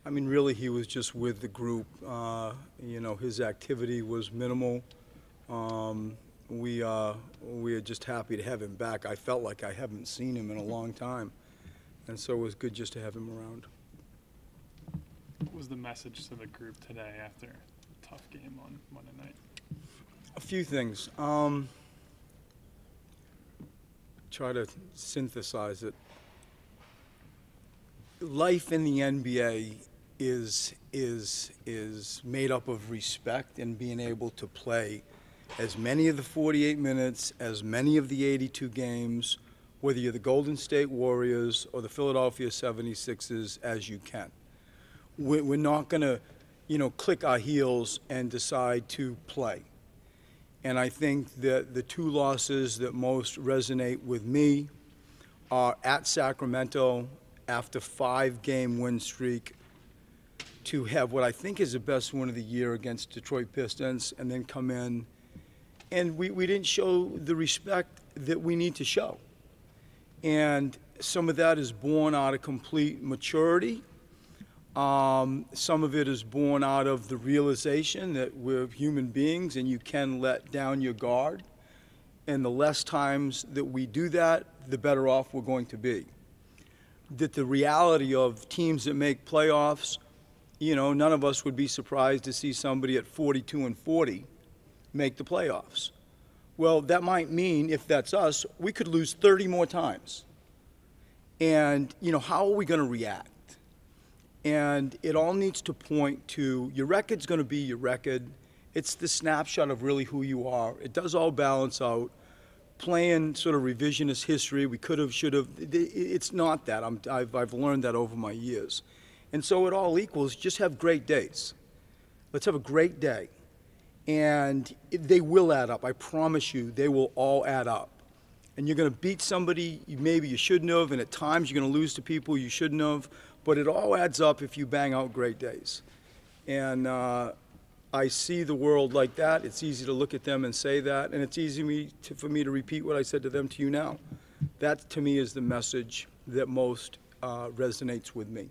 I mean, really, he was just with the group. His activity was minimal. Um, we are just happy to have him back. I felt like I haven't seen him in a long time, and so it was good just to have him around. What was the message to the group today after a tough game on Monday night? A few things. Try to synthesize it. Life in the NBA is made up of respect and being able to play as many of the 48 minutes, as many of the 82 games, whether you're the Golden State Warriors or the Philadelphia 76ers, as you can. We're not going to, click our heels and decide to play. And I think that the two losses that most resonate with me are at Sacramento after 5-game win streak, to have what I think is the best win of the year against Detroit Pistons, and then come in. And we didn't show the respect that we need to show. And some of that is born out of complete maturity. Some of it is born out of the realization that we're human beings and you can let down your guard. And the less times that we do that, the better off we're going to be. That the reality of teams that make playoffs, none of us would be surprised to see somebody at 42-40 make the playoffs. Well, that might mean, if that's us, we could lose 30 more times. And, how are we going to react? And it all needs to point to, your record's going to be your record. It's the snapshot of really who you are. It does all balance out. Playing sort of revisionist history, we could have, should have, it's not that. I've learned that over my years. And so it all equals, just have great days. Let's have a great day. And they will add up. I promise you, they will all add up. And you're going to beat somebody maybe you shouldn't have, and at times you're going to lose to people you shouldn't have. But it all adds up if you bang out great days. And I see the world like that. It's easy to look at them and say that, and it's easy for me to repeat what I said to them to you now. That, to me, is the message that most resonates with me.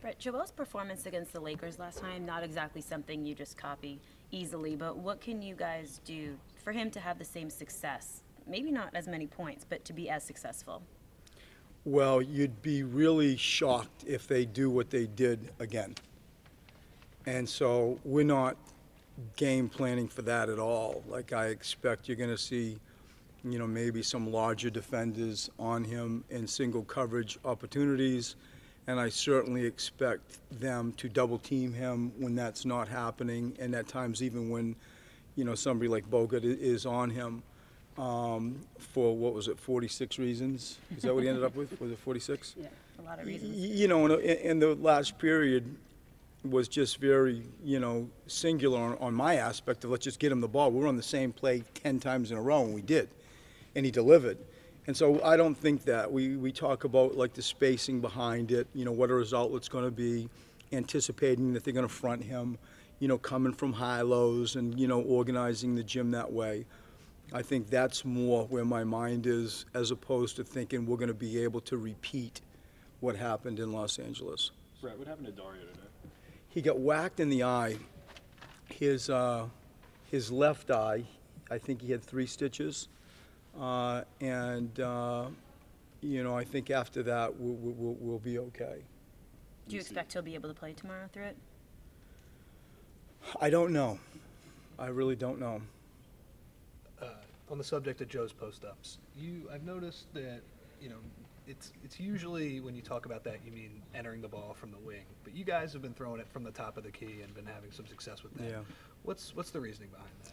Brett, Joel's performance against the Lakers last time, not exactly something you just copy easily, but what can you guys do for him to have the same success? Maybe not as many points, but to be as successful. Well, you'd be really shocked if they do what they did again. And so we're not game planning for that at all. Like, I expect you're going to see, maybe some larger defenders on him in single coverage opportunities. And I certainly expect them to double team him when that's not happening, and at times even when, somebody like Bogut is on him. For, 46 reasons? Is that what he ended up with? Was it 46? Yeah, a lot of reasons. In the last period was just very, singular on my aspect of let's just get him the ball. We were on the same play 10 times in a row, and we did. And he delivered. And so I don't think that. We talk about, like, the spacing behind it, what a result it's going to be, anticipating that they're going to front him, coming from high-lows and, organizing the gym that way. I think that's more where my mind is, as opposed to thinking we're going to be able to repeat what happened in Los Angeles. Brett, what happened to Dario today? He got whacked in the eye. His left eye, I think he had 3 stitches. I think after that we'll be okay. Do you expect he'll be able to play tomorrow through it? I don't know. I really don't know. On the subject of Joe's post-ups, I've noticed that, it's usually when you talk about that, you mean entering the ball from the wing. But you guys have been throwing it from the top of the key and been having some success with that. Yeah. What's the reasoning behind that?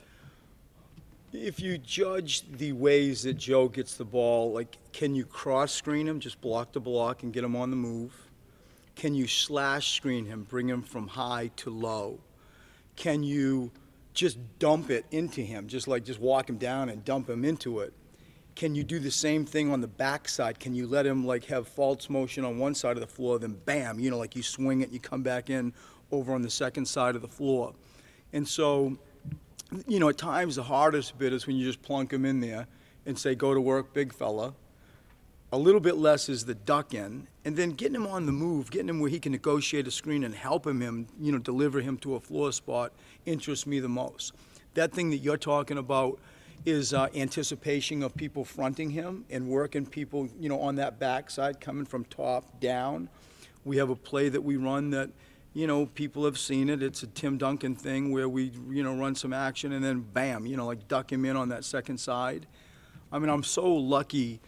If you judge the ways that Joe gets the ball, like, can you cross screen him, just block to block and get him on the move? Can you slash screen him, bring him from high to low? Can you just dump it into him, just walk him down and dump him into it? Can you do the same thing on the backside? Can you let him, like, have false motion on one side of the floor, then bam, like you swing it, you come back in over on the second side of the floor? And so, at times the hardest bit is when you just plunk him in there and say, go to work, big fella. A little bit less is the duck in, and then getting him on the move, getting him where he can negotiate a screen and helping him, deliver him to a floor spot interests me the most. That thing that you're talking about is anticipation of people fronting him and working people, on that backside, coming from top down. We have a play that we run that, people have seen it. It's a Tim Duncan thing where we, run some action and then bam, like duck him in on that second side. I mean, I'm so lucky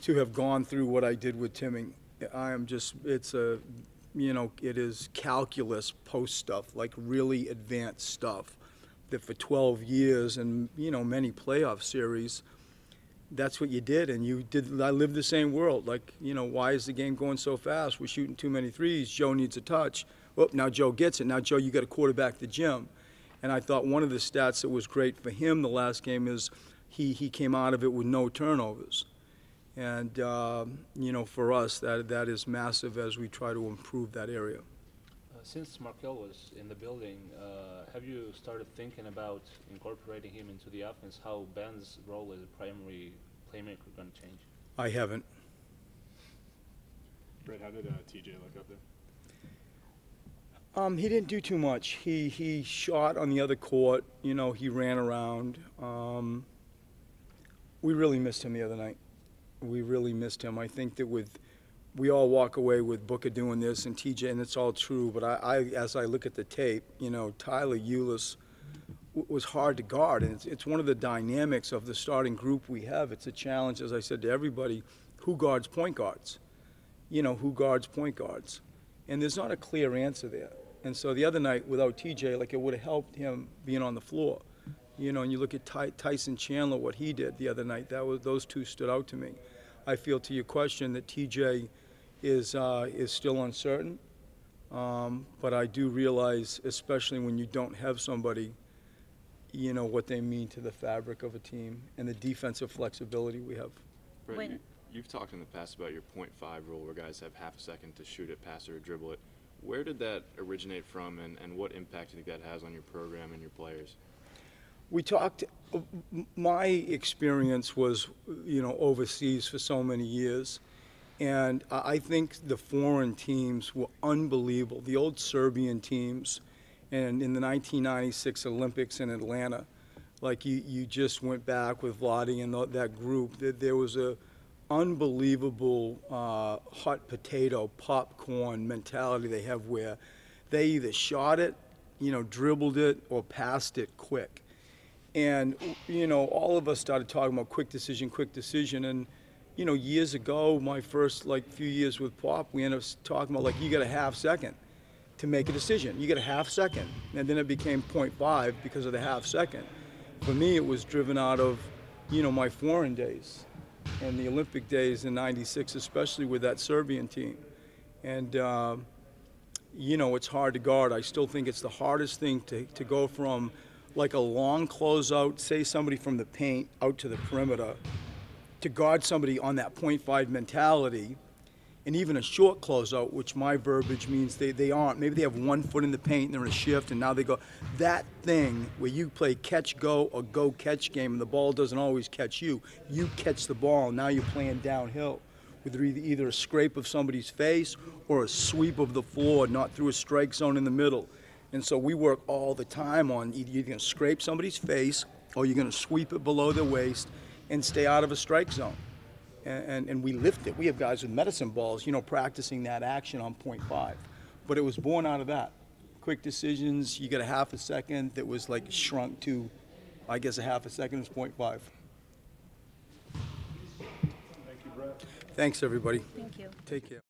to have gone through what I did with Timming. I am just, it is calculus post stuff, like really advanced stuff that for 12 years and, many playoff series, that's what you did. And I lived the same world. Like, why is the game going so fast? We're shooting too many threes. Joe needs a touch. Well, now Joe gets it. Now, Joe, you got to quarterback the gym. And I thought one of the stats that was great for him the last game is he came out of it with no turnovers. And, for us, that is massive as we try to improve that area. Since Markel was in the building, have you started thinking about incorporating him into the offense? How Ben's role as a primary playmaker going to change? I haven't. Brett, how did TJ look up there? He didn't do too much. He shot on the other court. He ran around. We really missed him the other night. We really missed him. I think that we all walk away with Booker doing this and TJ, and it's all true. But as I look at the tape, Tyler Ulis was hard to guard, and it's one of the dynamics of the starting group we have. It's a challenge, as I said to everybody, who guards point guards? Who guards point guards? And there's not a clear answer there. And so the other night, without TJ, like it would have helped him being on the floor. And you look at Tyson Chandler, what he did the other night. Those two stood out to me. I feel, to your question, that TJ is still uncertain, but I do realize, especially when you don't have somebody, what they mean to the fabric of a team and the defensive flexibility we have. Brett, you've talked in the past about your .5 rule where guys have half a second to shoot it, pass it, or dribble it. Where did that originate from, and what impact do you think that has on your program and your players? We talked, my experience was, overseas for so many years. And I think the foreign teams were unbelievable. The old Serbian teams, and in the 1996 Olympics in Atlanta, like you just went back with Vlade and that group, there was a unbelievable hot potato, popcorn mentality they have where they either shot it, dribbled it, or passed it quick. And, all of us started talking about quick decision. And, years ago, my first, few years with Pop, we ended up talking about, you got a half second to make a decision. You got a half second. And then it became .5 because of the half second. For me, it was driven out of, my foreign days and the Olympic days in '96, especially with that Serbian team. And, it's hard to guard. I still think it's the hardest thing to go from, a long closeout, say somebody from the paint out to the perimeter, to guard somebody on that .5 mentality, and even a short closeout, which my verbiage means they aren't. Maybe they have 1 foot in the paint and they're in a shift and now they go. That thing where you play catch-go or go-catch game and the ball doesn't always catch you. You catch the ball and now you're playing downhill with either a scrape of somebody's face or a sweep of the floor, not through a strike zone in the middle. And so we work all the time on either you're going to scrape somebody's face or you're going to sweep it below their waist and stay out of a strike zone. And we lift it. We have guys with medicine balls, practicing that action on .5. But it was born out of that. Quick decisions, you get a half a second that was shrunk to, I guess a half a second is .5. Thank you, Brett. Thanks, everybody. Thank you. Take care.